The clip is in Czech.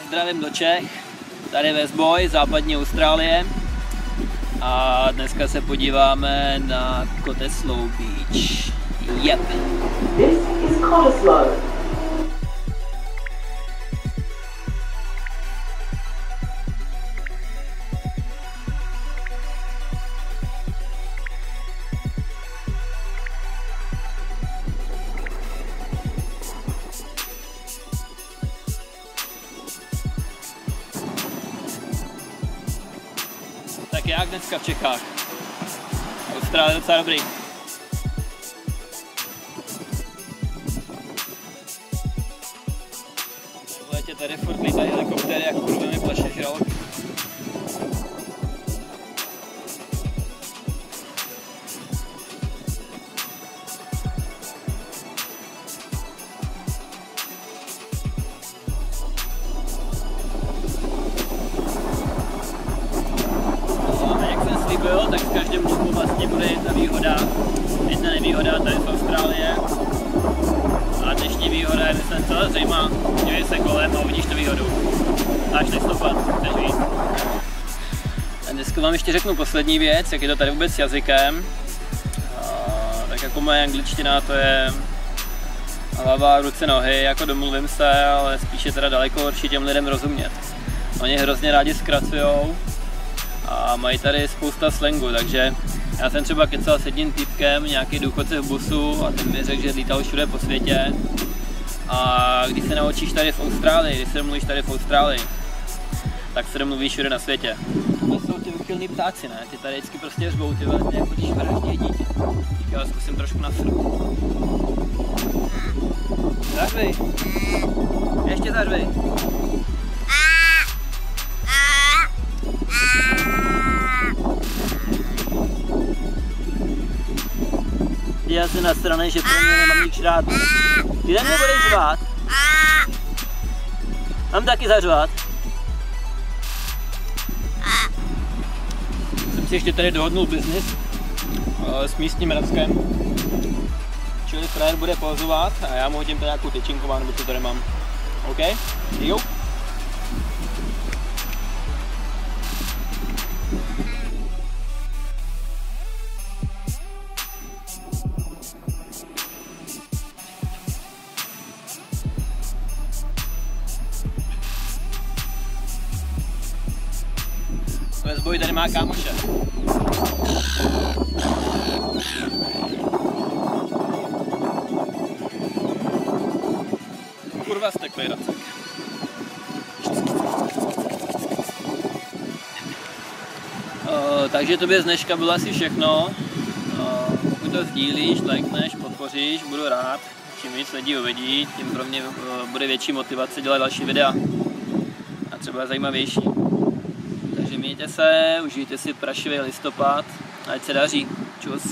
Zdravím do Čech, tady West Boy, západní Austrálie a dneska se podíváme na Cottesloe Beach. Yep. This is Cottesloe. Tak jak dneska v Čechách? Austrálie docela dobrý. V létě tady furt lítají helikoptéry jako kurvemi plaše žralok. Tak v každém bloku vlastně bude jedna výhoda, jedna nevýhoda, tady z Austrálie. A dnešní výhoda je, myslím, celé zajímá. Dívej se kolem a uvidíš tu výhodu. Až listopad, chceš víc. A dneska vám ještě řeknu poslední věc, jak je to tady vůbec s jazykem. Tak jako moje angličtina, to je hlava, ruce, nohy, jako domluvím se, ale spíše teda daleko horší těm lidem rozumět. Oni hrozně rádi zkracujou. A mají tady spousta slangu, takže já jsem třeba kecal s jedním týpkem, nějaký důchodce v busu a ten mi řekl, že lítal všude po světě. A když se naučíš tady v Austrálii, když se domluvíš tady v Austrálii, tak se domluvíš všude na světě. To jsou ty uchylný ptáci, ne? Ty tady vždycky prostě řvou, ty velmi, jako když vraždí dítě. Já zkusím trošku nasrnout. Zařvi. Ještě zařvi. Já jsem nasranej, že pro mě nemám nic žrát. Ty na mě budeš řvát? Mám taky zařvat? Jsem si ještě tady dohodnul biznis s místním Radskem. Čili frajer bude pozovat a já mu hodím tady nějakou tyčinková, nebo co tady mám. OK? Jo? West Boy tady má kámoše. Kurva steklej Racek. Takže to by z dneška bylo asi všechno. Pokud to sdílíš, lajkneš, podpoříš, budu rád. Čím víc lidí uvidí, tím pro mě bude větší motivace dělat další videa. A třeba zajímavější. Takže mějte se, užijte si prašivý listopad, ať se daří. Čus.